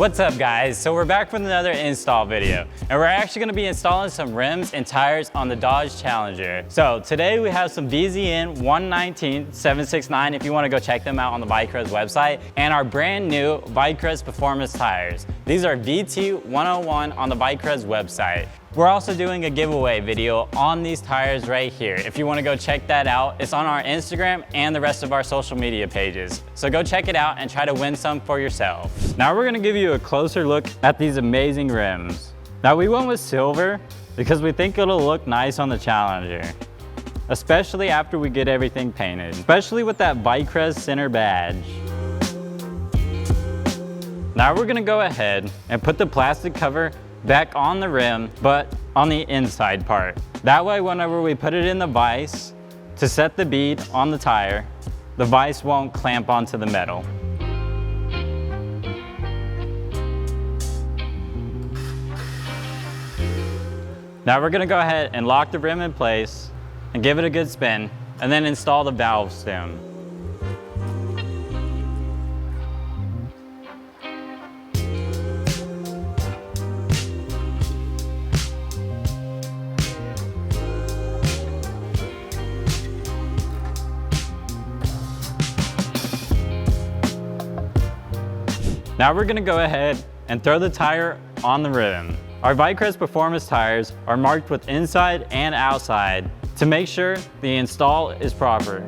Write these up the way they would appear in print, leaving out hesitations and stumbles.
What's up guys? So we're back with another install video and we're actually going to be installing some rims and tires on the Dodge Challenger. So today we have some VZN119769 if you want to go check them out on the Vicrez website, and our brand new Vicrez performance tires. These are VT101 on the Vicrez website. We're also doing a giveaway video on these tires right here. If you want to go check that out, it's on our Instagram and the rest of our social media pages. So go check it out and try to win some for yourself. Now we're going to give you a closer look at these amazing rims. Now we went with silver because we think it'll look nice on the Challenger, especially after we get everything painted, especially with that Vicrez center badge. Now we're going to go ahead and put the plastic cover back on the rim, but on the inside part. That way, whenever we put it in the vise to set the bead on the tire, the vise won't clamp onto the metal. Now we're gonna go ahead and lock the rim in place and give it a good spin, and then install the valve stem. Now we're gonna go ahead and throw the tire on the rim. Our Vicrez performance tires are marked with inside and outside to make sure the install is proper.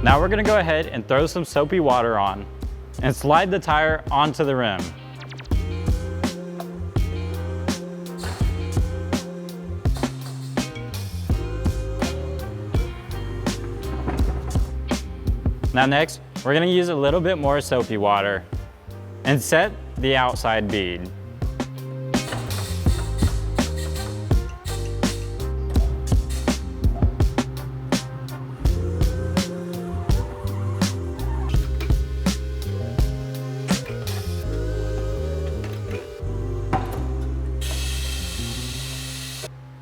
Now we're gonna go ahead and throw some soapy water on and slide the tire onto the rim. Now next, we're gonna use a little bit more soapy water and set the outside bead.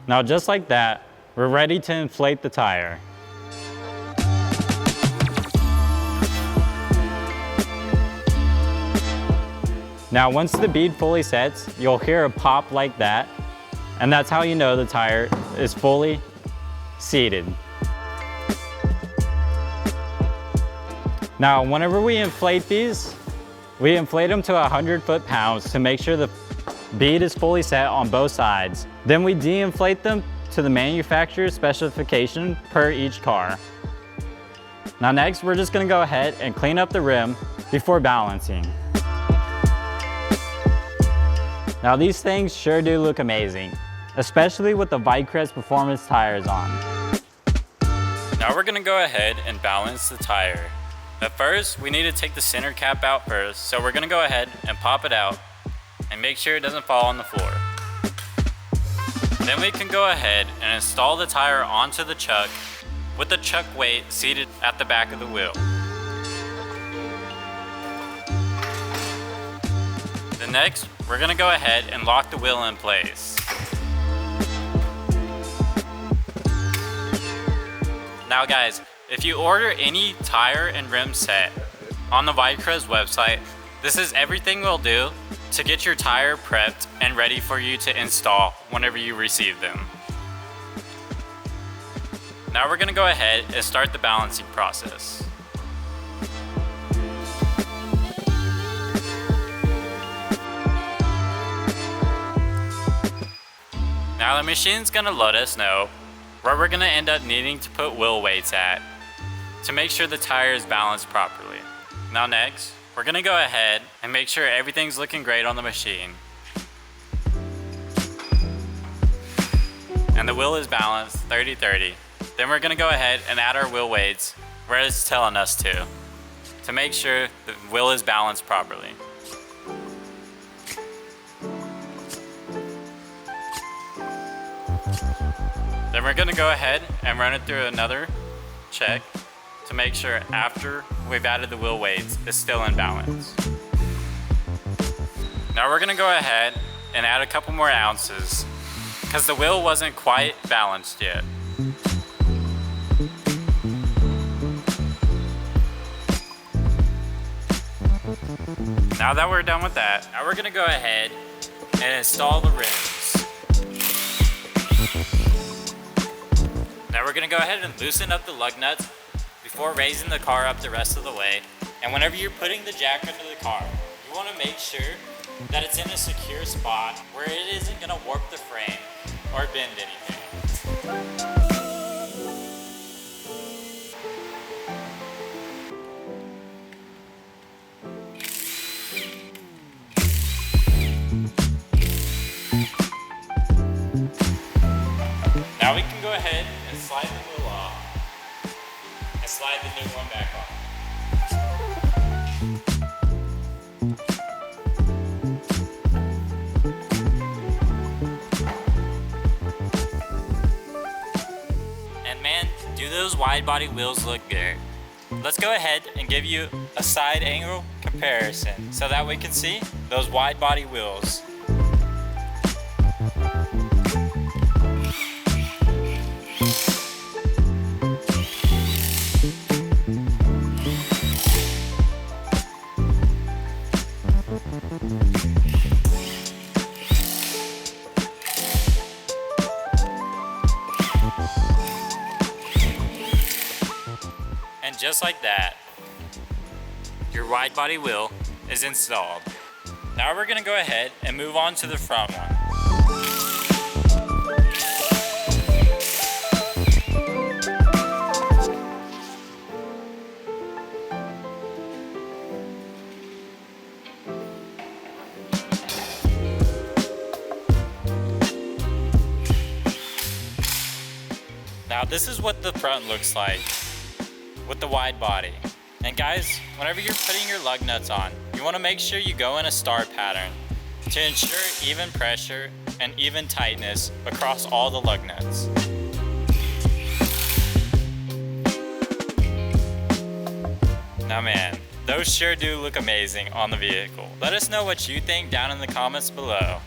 Now just like that, we're ready to inflate the tire. Now once the bead fully sets, you'll hear a pop like that, and that's how you know the tire is fully seated. Now whenever we inflate these, we inflate them to 100 foot-pounds to make sure the bead is fully set on both sides. Then we de-inflate them to the manufacturer's specification per each car. Now next, we're just gonna go ahead and clean up the rim before balancing. Now these things sure do look amazing, especially with the Vicrez performance tires on. Now we're gonna go ahead and balance the tire. At first, we need to take the center cap out first, so we're gonna go ahead and pop it out and make sure it doesn't fall on the floor. Then we can go ahead and install the tire onto the chuck with the chuck weight seated at the back of the wheel. Then next, we're gonna go ahead and lock the wheel in place. Now guys, if you order any tire and rim set on the Vicrez website, this is everything we'll do to get your tire prepped and ready for you to install whenever you receive them. Now we're gonna go ahead and start the balancing process. Now the machine's gonna let us know where we're gonna end up needing to put wheel weights at to make sure the tire is balanced properly. Now next, we're gonna go ahead and make sure everything's looking great on the machine. And the wheel is balanced 30-30. Then we're gonna go ahead and add our wheel weights where it's telling us to make sure the wheel is balanced properly. Then we're gonna go ahead and run it through another check to make sure after we've added the wheel weights, it's still in balance. Now we're gonna go ahead and add a couple more ounces because the wheel wasn't quite balanced yet. Now that we're done with that, now we're gonna go ahead and install the rims. Now we're gonna go ahead and loosen up the lug nuts before raising the car up the rest of the way. And whenever you're putting the jack under the car, you wanna make sure that it's in a secure spot where it isn't gonna warp the frame or bend anything. Now we can go ahead and slide the wheel off and slide the new one back on. And man, do those wide body wheels look good. Let's go ahead and give you a side angle comparison so that we can see those wide body wheels. And just like that, your wide body wheel is installed. Now we're gonna go ahead and move on to the front one. Now this is what the front looks like with the wide body. And guys, whenever you're putting your lug nuts on, you want to make sure you go in a star pattern to ensure even pressure and even tightness across all the lug nuts. Now man, those sure do look amazing on the vehicle. Let us know what you think down in the comments below.